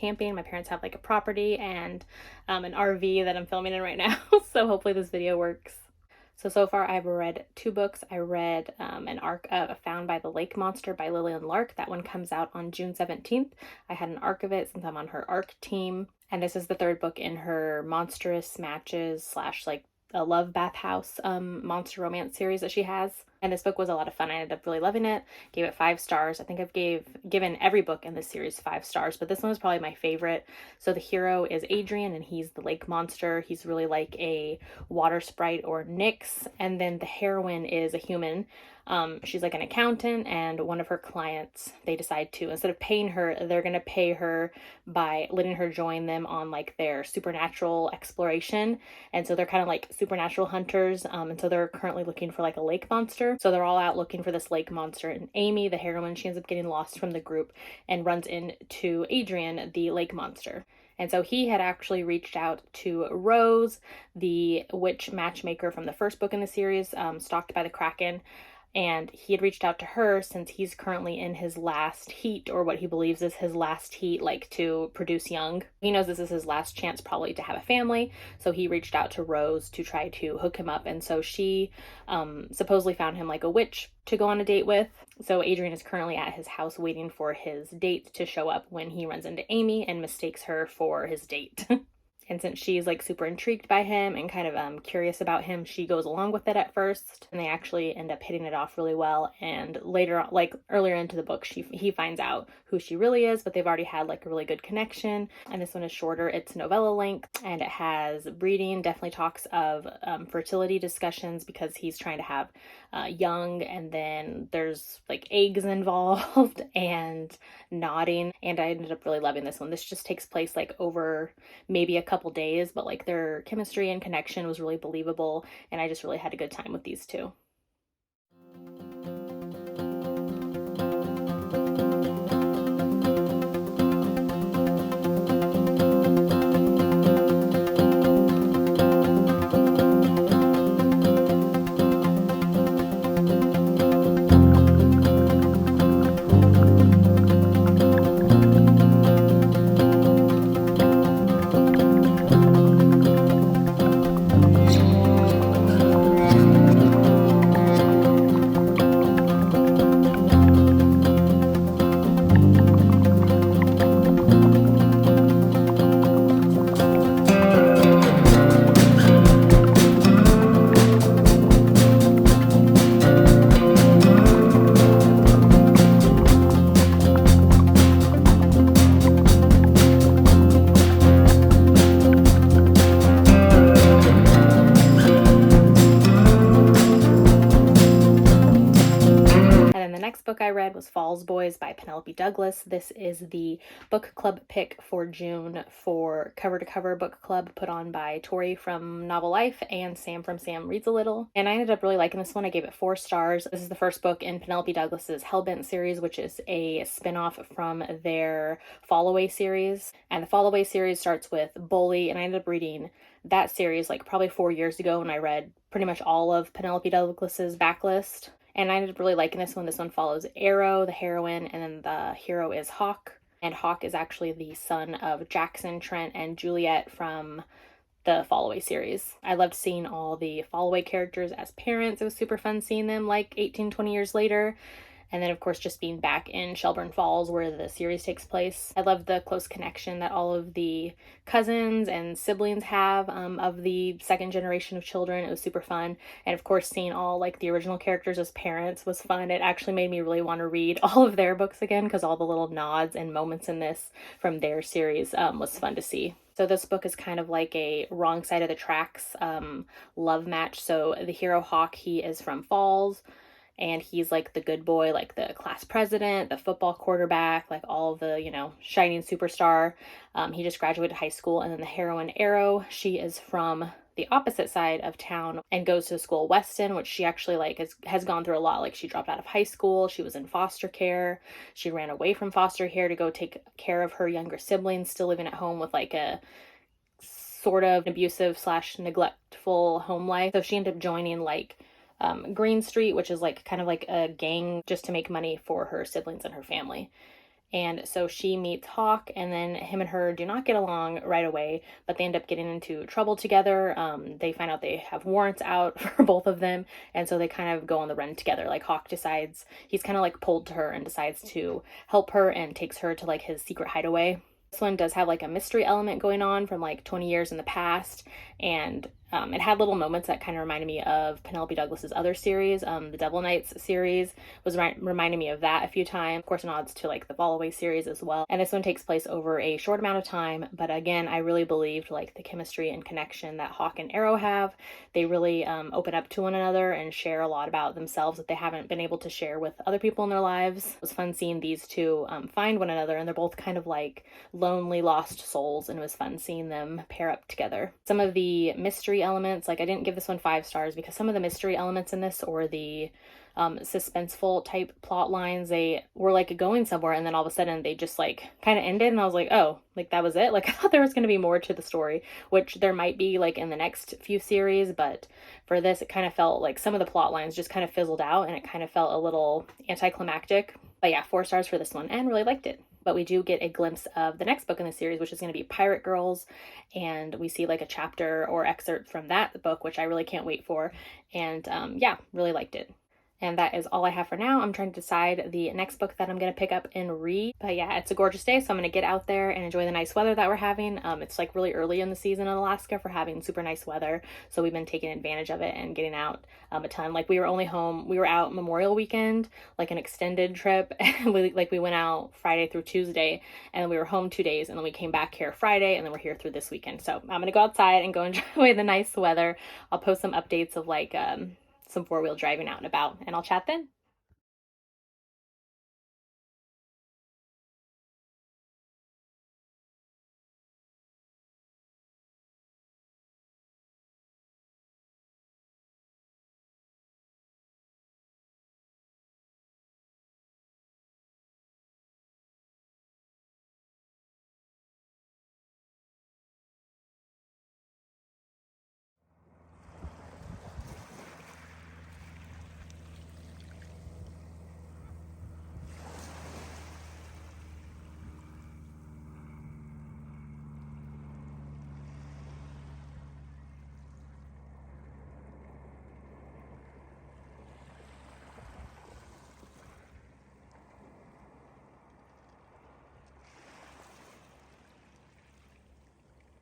camping. My parents have like a property and an RV that I'm filming in right now. So hopefully this video works. So far I've read 2 books. I read an arc of Found by the Lake Monster by Lillian Lark. That one comes out on June 17th. I had an arc of it since I'm on her arc team. And this is the 3rd book in her Monstrous Matches slash like a love bathhouse monster romance series that she has. And this book was a lot of fun. I ended up really loving it. Gave it 5 stars. I think I've given every book in this series 5 stars, but this one was probably my favorite. So the hero is Adrian, and he's the lake monster. He's really like a water sprite or Nyx. And then the heroine is a human. She's like an accountant, and one of her clients, they decide to, instead of paying her, they're going to pay her by letting her join them on like their supernatural exploration. And so they're kind of like supernatural hunters. And so they're currently looking for like a lake monster. So they're all out looking for this lake monster. And Amy, the heroine, she ends up getting lost from the group and runs into Adrian, the lake monster. And so he had actually reached out to Rose, the witch matchmaker from the first book in the series, Stalked by the Kraken. And he had reached out to her since he's currently in his last heat, or what he believes is his last heat, like to produce young. He knows this is his last chance probably to have a family. So he reached out to Rose to try to hook him up. And so she supposedly found him like a witch to go on a date with. So Adrian is currently at his house waiting for his date to show up when he runs into Amy and mistakes her for his date. And since she's like super intrigued by him and kind of curious about him, she goes along with it at first, and they actually end up hitting it off really well. And later, like earlier into the book, he finds out who she really is, but they've already had like a really good connection. And this one is shorter. It's novella length, and it has breeding, definitely talks of fertility discussions because he's trying to have young, and then there's like eggs involved and nodding. And I ended up really loving this one. This just takes place like over maybe a couple days, but like their chemistry and connection was really believable, and I just really had a good time with these 2. Book I read was Falls Boys by Penelope Douglas. This is the book club pick for June for Cover to Cover book club put on by Tori from Novel Life and Sam from Sam Reads a Little. And I ended up really liking this one. I gave it 4 stars. This is the first book in Penelope Douglas's Hellbent series, which is a spin-off from their Fall Away series. And the Fall Away series starts with Bully, and I ended up reading that series like probably 4 years ago when I read pretty much all of Penelope Douglas's backlist. And I ended up really liking this one. This one follows Arrow, the heroine, and then the hero is Hawk. And Hawk is actually the son of Jackson, Trent, and Juliet from the Fall Away series. I loved seeing all the Fall Away characters as parents. It was super fun seeing them like 18, 20 years later. And then, of course, just being back in Shelburne Falls where the series takes place. I love the close connection that all of the cousins and siblings have of the second generation of children. It was super fun. And, of course, seeing all like the original characters as parents was fun. It actually made me really want to read all of their books again because all the little nods and moments in this from their series was fun to see. So this book is kind of like a wrong side of the tracks love match. So the hero Hawk, he is from Falls. And he's like the good boy, like the class president, the football quarterback, like all the, shining superstar. He just graduated high school. And then the heroine Arrow, she is from the opposite side of town and goes to school Weston, which she actually has gone through a lot. Like she dropped out of high school. She was in foster care. She ran away from foster care to go take care of her younger siblings, still living at home with like a sort of abusive / neglectful home life. So she ended up joining like Green Street, which is like kind of like a gang just to make money for her siblings and her family. And so she meets Hawk, and then him and her do not get along right away, but they end up getting into trouble together. They find out they have warrants out for both of them, and so they kind of go on the run together. Like Hawk decides, he's kind of like pulled to her and decides to help her and takes her to like his secret hideaway. This one does have like a mystery element going on from like 20 years in the past, and it had little moments that kind of reminded me of Penelope Douglas's other series. The Devil Knights series was reminding me of that a few times. Of course, nods to like the Fall series as well. And this one takes place over a short amount of time, but again, I really believed like the chemistry and connection that Hawk and Arrow have. They really open up to one another and share a lot about themselves that they haven't been able to share with other people in their lives. It was fun seeing these two find one another, and they're both kind of like lonely, lost souls, and it was fun seeing them pair up together. Some of the mystery elements, like I didn't give this one 5 stars because some of the mystery elements in this, or the suspenseful type plot lines, they were like going somewhere and then all of a sudden they just like kind of ended, and I was like, oh, like that was it? Like I thought there was going to be more to the story, which there might be like in the next few series, but for this it kind of felt like some of the plot lines just kind of fizzled out and it kind of felt a little anticlimactic. But yeah, 4 stars for this one, and really liked it. But we do get a glimpse of the next book in the series, which is going to be Pirate Girls, and we see like a chapter or excerpt from that book, which I really can't wait for. And yeah, really liked it. And that is all I have for now. I'm trying to decide the next book that I'm going to pick up and read. But yeah, it's a gorgeous day, so I'm going to get out there and enjoy the nice weather that we're having. It's like really early in the season in Alaska for having super nice weather, so we've been taking advantage of it and getting out a ton. Like we were out Memorial weekend, like an extended trip, and we went out Friday through Tuesday, and we were home 2 days, and then we came back here Friday, and then we're here through this weekend. So I'm going to go outside and go enjoy the nice weather. I'll post some updates of like some 4-wheel driving out and about, and I'll chat then.